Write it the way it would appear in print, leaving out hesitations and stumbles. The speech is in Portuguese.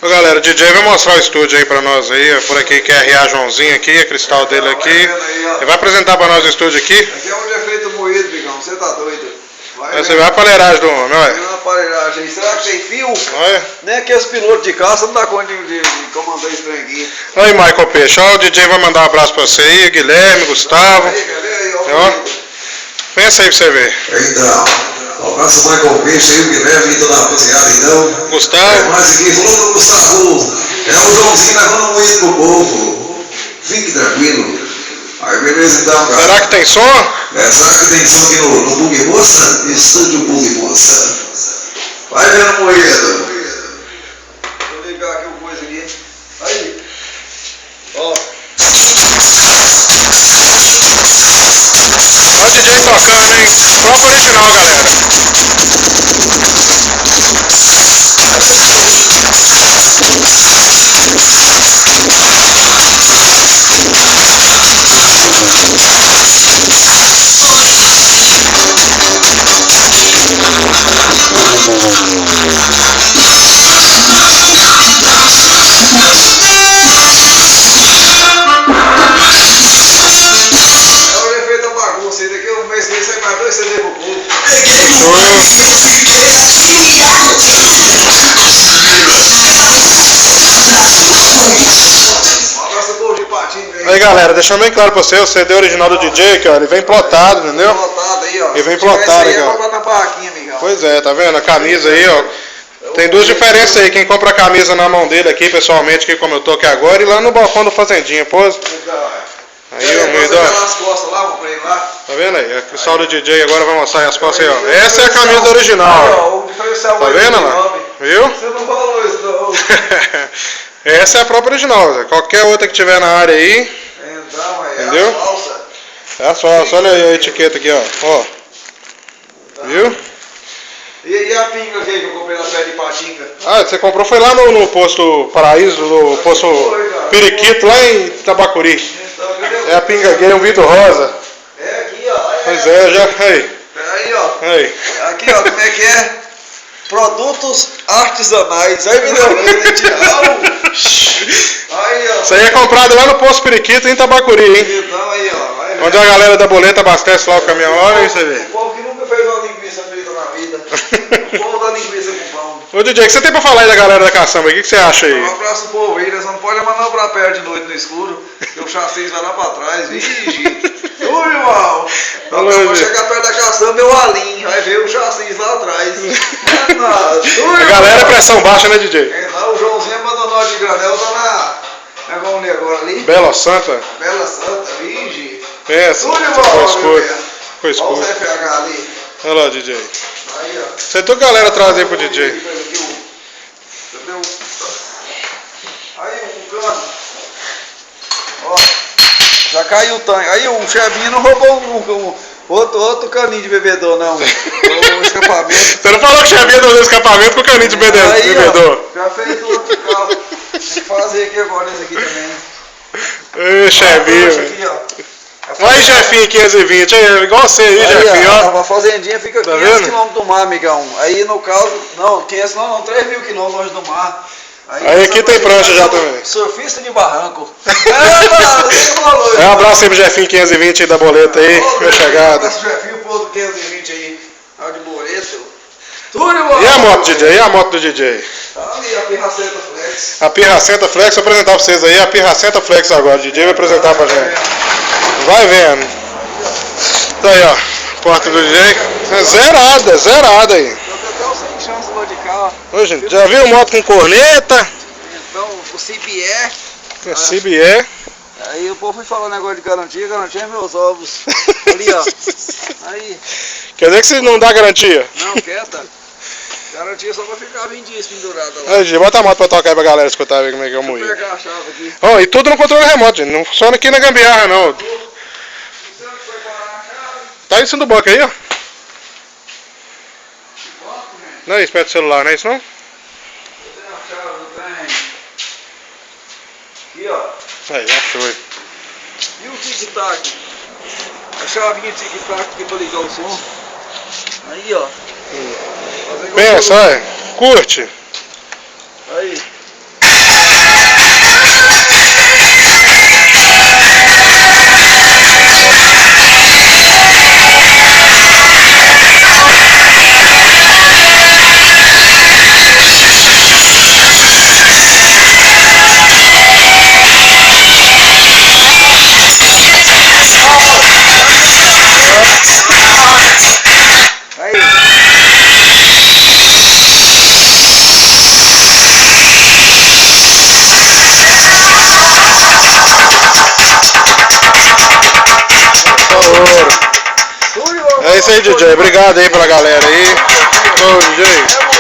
Ô galera, o DJ vai mostrar o estúdio aí pra nós aí, por aqui que é RA Joãozinho aqui, a cristal dele aqui. Ele vai apresentar pra nós o estúdio aqui. Aqui é onde é feito o moído, Bigão, você tá doido? Você vai a palheiragem do homem, olha. Tem uma palheiragem aí, será que tem fio? Olha. Nem aqueles pilotos de caça não dá conta de comandar esse trem aqui. Aí, Michael Peixe, ó, o DJ vai mandar um abraço pra você aí, Guilherme, Gustavo. Aí, quer ver aí, ó. Pensa aí pra você ver. Então, um abraço ao Michael Peixe aí, o Guilherme e toda a rapaziada, então. Gustavo. Mais aqui, falou do Gustavo. É o Joãozinho levando moído pro povo. Fique tranquilo. Aí, beleza então, cara. Será que tem som? Será que tem som aqui no Bug Moça? Estúdio Bug Moça. Vai vendo moído. Deixa eu ligar aqui o coisa aqui. Aí. Ó. Ó o DJ tocando, hein? Próprio original, galera. Aí galera, deixando bem claro pra você, o CD original do DJ aqui, ó, ele vem plotado, entendeu? Aí, ó. Ele vem plotado aqui, ó. Amigão. Pois é, tá vendo? A camisa aí, ó. Tem duas diferenças aí, quem compra a camisa na mão dele aqui, pessoalmente, aqui como eu tô aqui agora, e lá no balcão do Fazendinha, pôs. Aí, ó, meio tá vendo aí? A cristal do DJ agora vai mostrar as costas aí, ó. Essa é a camisa original, ó. Tá vendo lá? Viu? Você não falou isso, não. Essa é a própria original, qualquer outra que tiver na área aí. Então, entendeu? É a falsa, olha aí a etiqueta aqui, ó. Viu? E a pinga aqui que eu comprei na pé de Patinga? Ah, você comprou foi lá no posto Paraíso, no posto Periquito, lá em Tabacuri. É a pinga gay, um vidro rosa. É aqui, ó. Pois é, já. Aí. Peraí, ó. Aí. Aqui, ó, como é que é? Produtos artesanais. Aí me deu aí, ó. Isso aí é comprado lá no posto Periquito, em Tabacuri, hein? Então, aí, ó. Onde a galera da boleta abastece lá o caminhão, olha isso aí. O povo que nunca fez uma linguiça frita na vida. O povo da linguiça com pão. Ô DJ, o que você tem pra falar aí da galera da caçamba? O que você acha aí? Um abraço pro povo aí, eles não podem manobrar perto de noite no escuro, porque o chassi vai lá pra trás. Vixe! Ô, irmão! Vou chegar perto da caçamba, meu alinho, vai ver o chassi lá atrás. A galera é pressão baixa, né, DJ? Então, o Joãozinho abandonou de granel, tá na agora ali. Bela Santa. Bela Santa, vige. Pensa, ficou escuro. Olha o CFH ali. Olha lá, DJ. Aí, ó. Você tem galera trazer pro DJ. Entendeu? Aí, um cano. Ó. Já caiu o tanque. Aí, o Chevinho não roubou outro caninho de bebedor, não. O escapamento. Você não falou que o Chevinho deu escapamento com o caninho de bebedor? Aí, ó, já fez outro carro. Tem que fazer aqui agora, esse aqui também. Ê, Chevinho. Olha aí, Jefinho 520, aí, igual você aí, Jefinho, ó. A fazendinha fica 500 km do mar, amigão. Aí no caso, não, 500 não, 3.000 km longe do mar. Aí aqui tem prancha já também. Surfista de barranco. Um abraço aí pro Jefinho 520 aí da boleta aí, meu chegado. Um abraço pro Jefinho, pô, do 520 aí, de boleto. E a moto, DJ? E a moto do DJ? Tá ali, a Pirracenta Flex. A Pirracenta Flex, vou apresentar pra vocês aí, a Pirracenta Flex agora. O DJ vai apresentar pra gente. Vai vendo. Tá aí, ó. Porta do DJ. Zerada aí. Eu tô até sem chance lá de cá, ó. Ô, gente, já viu moto com corneta? Então, o CBE. CBE. Aí o povo foi falando negócio de garantia é meus ovos. Ali, ó. Aí. Quer dizer que você não dá garantia? Não, quieta. Garantia só pra ficar 20 dias pendurada lá. Aí, bota a moto pra tocar aí pra galera escutar como é que é o moído. Vou pegar a chave aqui. Ó, e tudo no controle remoto, gente. Não funciona aqui na gambiarra, não. Tá em cima do banco aí, ó. Não é isso, perto do celular, não é isso não? Eu tenho a chave do trem. Aqui, ó. Aí, achou aí. E o tic-tac? A chavinha tic-tac aqui pra ligar o som. Aí, ó. Pensa, olha. Curte. Aí. isso aí, DJ. Obrigado aí pra galera aí. Ô, DJ.